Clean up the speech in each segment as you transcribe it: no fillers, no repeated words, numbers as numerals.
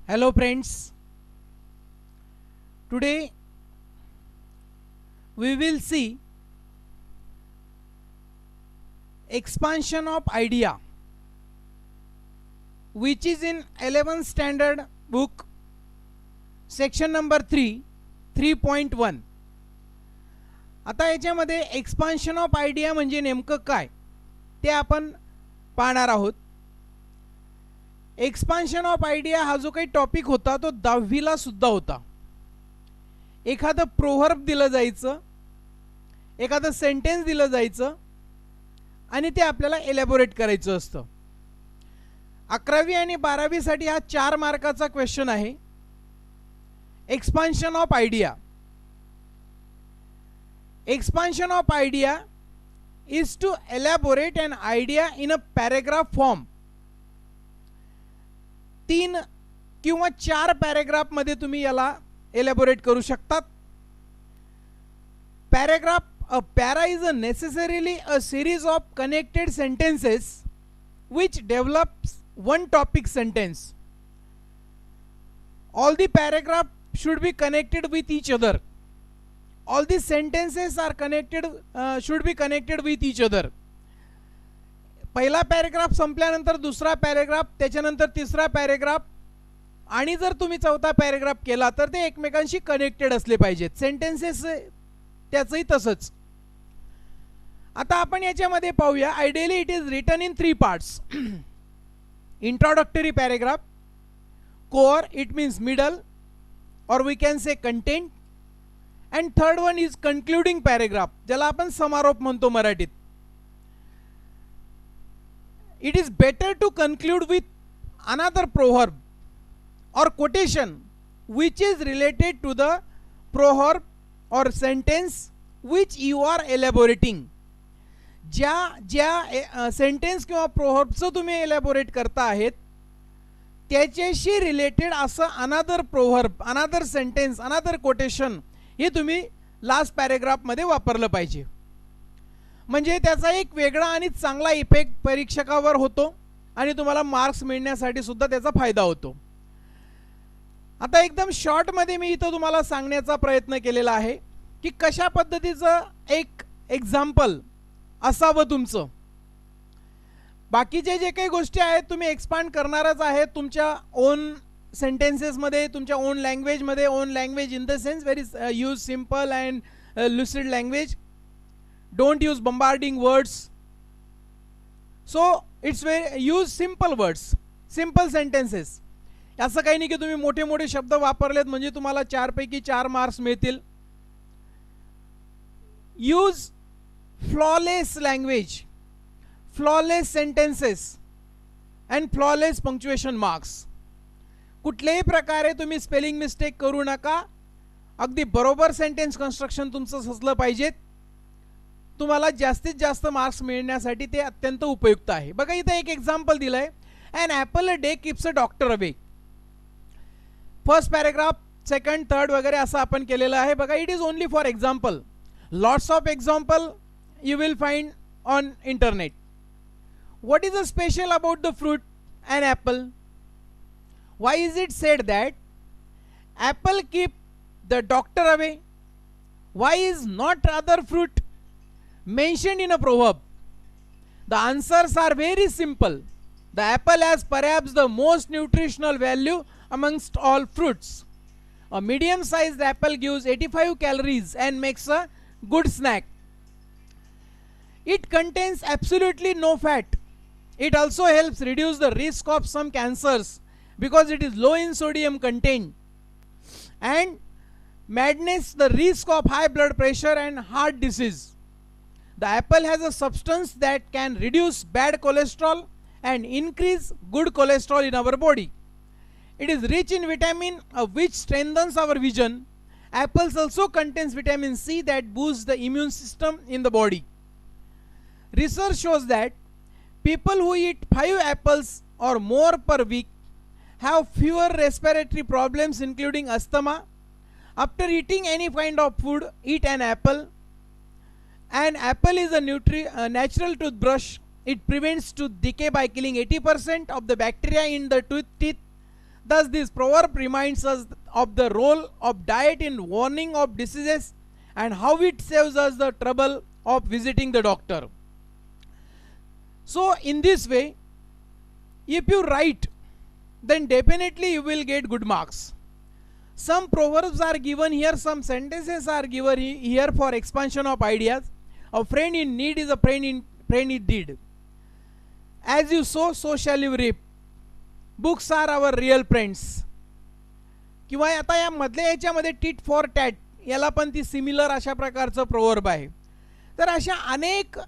Hello friends, today we will see expansion of idea which is in 11th standard book section number 3.1. आता याच्यामध्ये expansion of idea म्हणजे नेमकं काय ते आपण पाहणार आहोत. एक्सपान्शन ऑफ आयडिया हा जो काही टॉपिक होता तो 10वीला सुद्धा होता. एखादं प्रोव्हर्ब दिलं जायचं, एखादं सेंटेन्स दिलं जायचं आणि ते आपल्याला एलॅबोरेट करायचं असतं. 11वी आणि 12वी साठी हा 4 मार्काचा क्वेश्चन आहे. Expansion of idea. Expansion of idea is to elaborate an idea in a paragraph form. 3 किंवा 4 पॅराग्राफ मध्ये तुम्ही याला एलॅबोरेट करू शकतात. A para is necessarily a series of connected sentences which develops one topic sentence. All the paragraph should be connected with each other. All these sentences are connected, should be connected with each other. पहिला paragraph संपल्यानंतर दुसरा paragraph, त्याच्यानंतर तिसरा paragraph आणि जर तुम्ही चौथा paragraph केला तर ते एकमेकांशी कनेक्टेड असले पाहिजेत. सेंटेन्सेस त्याचंही तसंच. आता आपण याच्यामध्ये पाहूया. Ideally it is written in 3 parts. Introductory paragraph, core it means middle or we can say content, and third one is concluding paragraph ज्याला आपण समारोप म्हणतो मराठीत. It is better to conclude with another proverb or quotation which is related to the proverb or sentence which you are elaborating. ज्या sentence किंवा प्रोव्हर्बचं तुम्ही elaborate करता आहेत त्याच्याशी रिलेटेड असं another proverb, another sentence, another quotation हे तुम्ही last paragraph मध्ये वापरलं पाहिजे. म्हणजे त्याचा एक वेगळा आणि चांगला इफेक्ट परीक्षकावर होतो आणि तुम्हाला मार्क्स मिळण्यासाठी सुद्धा त्याचा फायदा होतो. आता एकदम शॉर्ट मध्ये मी इथं तुम्हाला सांगण्याचा प्रयत्न केलेला आहे की कशा पद्धतीचं एक एक्झाम्पल असावं तुमचं. बाकीचे जे काही गोष्टी आहेत तुम्ही एक्सपांड करणारच आहे तुमच्या ओन सेंटेन्सेस मध्ये, तुमच्या ओन लँग्वेज मध्ये. On language in the sense very use simple and lucid language. Don't use bombarding words. So it's very use simple words, simple sentences. असं काही नाही की तुम्ही मोठे मोठे शब्द वापरलेत म्हणजे तुम्हाला 4 पैकी 4 मार्क्स मिळतील. Use flawless language, flawless sentences and flawless punctuation marks. कुठल्याही प्रकारे तुम्ही स्पेलिंग मिस्टेक करू नका. अगदी बरोबर सेंटेन्स कन्स्ट्रक्शन तुमचं असलं पाहिजे. तुम्हाला जास्तीत जास्त मार्क्स मिळण्यासाठी ते अत्यंत उपयुक्त आहे. बघा इथे एक एक्झाम्पल दिलंय. An apple a day keeps a doctor away. First paragraph, second, third वगैरे असं आपण केलेलं आहे. बघा it is only for example. Lots of example you will find on internet. What is a special about the fruit an apple? Why is it said that apple keep the doctor away? Why is not other fruit mentioned in a proverb? The answers are very simple. The apple has perhaps the most nutritional value amongst all fruits. A medium-sized apple gives 85 calories and makes a good snack. It contains absolutely no fat. It also helps reduce the risk of some cancers because it is low in sodium content and madness the risk of high blood pressure and heart disease. The apple has a substance that can reduce bad cholesterol and increase good cholesterol in our body. It is rich in vitamin which strengthens our vision. Apples also contains vitamin C that boosts the immune system in the body. Research shows that people who eat 5 apples or more per week have fewer respiratory problems including asthma. After eating any kind of food, eat an apple. An apple is a natural toothbrush. It prevents tooth decay by killing 80% of the bacteria in the teeth. Thus, this proverb reminds us of the role of diet in warning of diseases and how it saves us the trouble of visiting the doctor. So, in this way, if you write, then definitely you will get good marks. Some proverbs are given here, some sentences are given here for expansion of ideas. A friend in need is a friend indeed. As you sow, so shall you reap. Books are our real friends. किंवा आता या मधल्या याच्यामध्ये tit for tat याला पण ती similar अशा प्रकारचं प्रोवर्ब आहे. तर अशा अनेक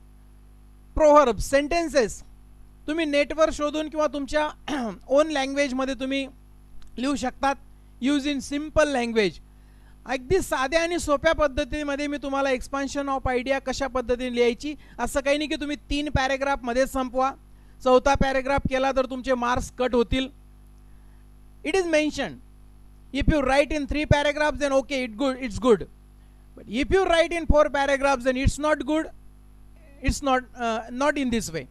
प्रोवर्ब सेंटेन्सेस तुम्ही नेटवर शोधून किंवा तुमच्या ओन लँग्वेजमध्ये तुम्ही लिहू शकतात. Use in simple language. अगदी साध्या आणि सोप्या पद्धतीमध्ये मी तुम्हाला एक्सपान्शन ऑफ आयडिया कशा पद्धतीने लिहायची असं काही नाही की तुम्ही 3 पॅरेग्राफमध्ये संपवा. चौथा पॅरेग्राफ केला तर तुमचे मार्क्स कट होतील. It is mention if you write in 3 paragraphs then okay it's good, but if you write in 4 paragraphs then it's not good. It's not in this way.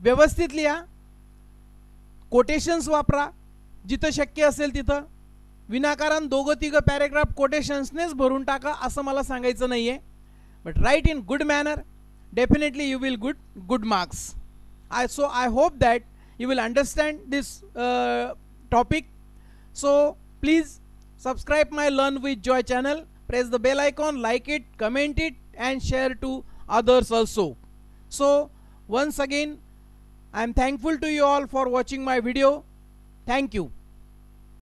व्यवस्थित लिहा, कोटेशन्स वापरा जिथं शक्य असेल तिथं. विनाकारण 2-3 पॅरेग्राफ कोटेशन्सनेच भरून टाका असं मला सांगायचं नाहीये. But write in good manner, definitely you will good marks. So I hope that you will understand this topic. So please subscribe my Learn with Joy channel, press the bell icon, like it, comment it and share to others also. So once again I am thankful to you all for watching my video. Thank you.